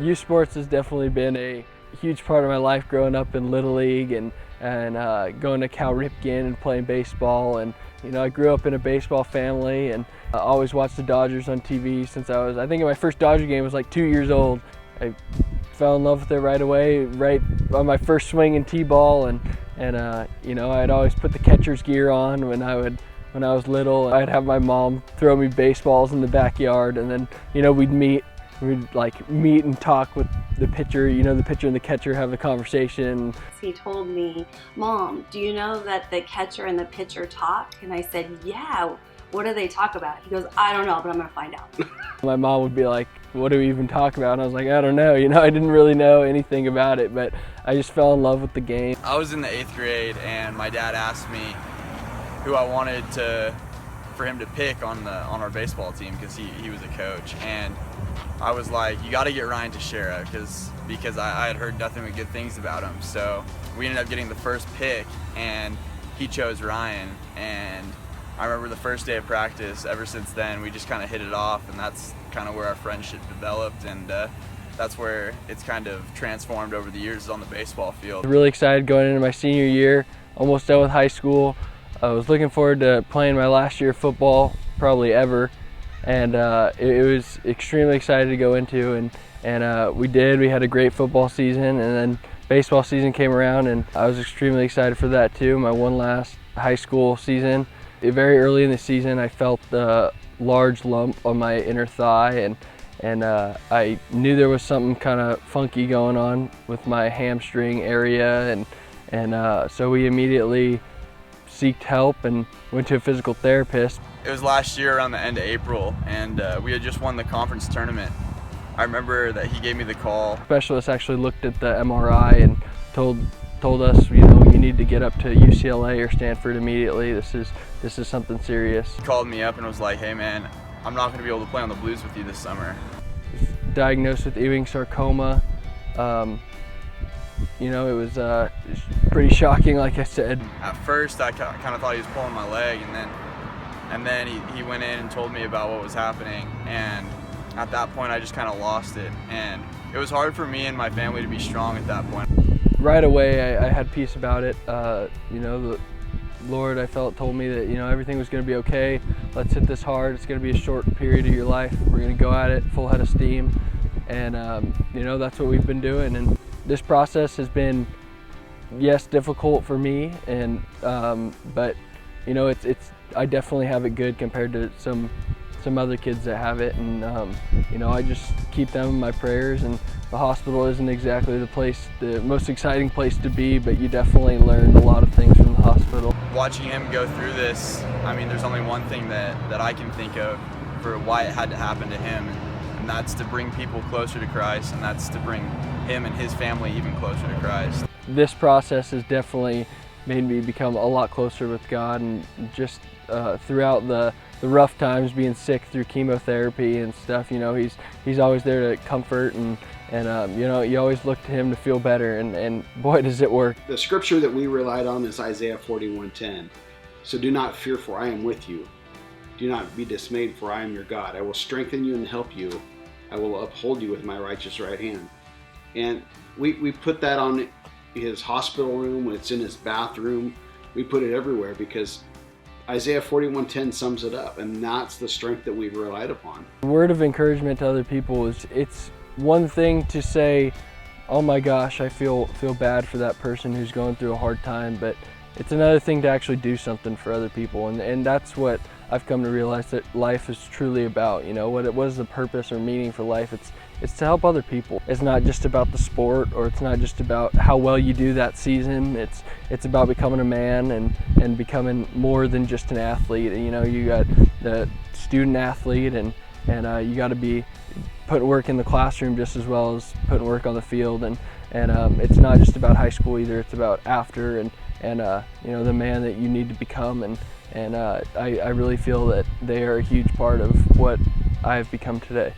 Youth sports has definitely been a huge part of my life growing up in Little League and going to Cal Ripken and playing baseball. And I grew up in a baseball family and always watched the Dodgers on TV since I think my first Dodger game was like 2 years old. I fell in love with it right away, right on my first swing in T-ball, and I'd always put the catcher's gear on when I was little. I'd have my mom throw me baseballs in the backyard, and then we'd meet and talk with the pitcher. The pitcher and the catcher have a conversation. He told me, "Mom, do you know that the catcher and the pitcher talk?" And I said, "Yeah, what do they talk about?" He goes, "I don't know, but I'm gonna find out." My mom would be like, "What do we even talk about?" And I was like, "I don't know." I didn't really know anything about it, but I just fell in love with the game. I was in the 8th grade and my dad asked me who I wanted for him to pick on our baseball team because he was a coach, and I was like, "You got to get Ryan Tiexeira," because I had heard nothing but good things about him. So we ended up getting the first pick, and he chose Ryan. And I remember the first day of practice. Ever since then, we just kind of hit it off, and that's kind of where our friendship developed, and that's where it's kind of transformed over the years on the baseball field. Really excited going into my senior year, almost done with high school. I was looking forward to playing my last year of football, probably ever, and it was extremely excited to go into, and we did. We had a great football season, and then baseball season came around, and I was extremely excited for that too. My one last high school season. Very early in the season, I felt a large lump on my inner thigh, and I knew there was something kind of funky going on with my hamstring area, and so we immediately sought help and went to a physical therapist. It was last year around the end of April, and we had just won the conference tournament. I remember that he gave me the call. The specialist actually looked at the MRI and told us, you need to get up to UCLA or Stanford immediately. This is something serious. He called me up and was like, "Hey man, I'm not going to be able to play on the Blues with you this summer." Diagnosed with Ewing sarcoma. It was pretty shocking, like I said. At first, I kind of thought he was pulling my leg, and then he went in and told me about what was happening, and at that point, I just kind of lost it, and it was hard for me and my family to be strong at that point. Right away, I had peace about it. The Lord, I felt, told me that everything was going to be okay. Let's hit this hard. It's going to be a short period of your life. We're going to go at it full head of steam, and that's what we've been doing. And this process has been, yes, difficult for me, and but I definitely have it good compared to some other kids that have it, and I just keep them in my prayers. And the hospital isn't exactly the most exciting place to be, but you definitely learn a lot of things from the hospital. Watching him go through this, I mean, there's only one thing that I can think of for why it had to happen to him, and that's to bring people closer to Christ, and that's to bring him and his family even closer to Christ. This process has definitely made me become a lot closer with God, and just throughout the rough times, being sick through chemotherapy and stuff, he's always there to comfort, and you always look to him to feel better, and boy, does it work. The scripture that we relied on is Isaiah 41:10. "So do not fear, for I am with you. Do not be dismayed, for I am your God. I will strengthen you and help you. I will uphold you with my righteous right hand." And we put that on his hospital room. It's in his bathroom. We put it everywhere because Isaiah 41:10 sums it up, and that's the strength that we've relied upon. Word of encouragement to other people is, it's one thing to say, "Oh my gosh, I feel bad for that person who's going through a hard time," but it's another thing to actually do something for other people, and that's what I've come to realize that life is truly about. What is the purpose or meaning for life? It's to help other people. It's not just about the sport, or it's not just about how well you do that season. It's about becoming a man and becoming more than just an athlete. You got the student athlete, and you got to be putting work in the classroom just as well as putting work on the field, and it's not just about high school either. It's about after, and the man that you need to become, and I really feel that they are a huge part of what I have become today.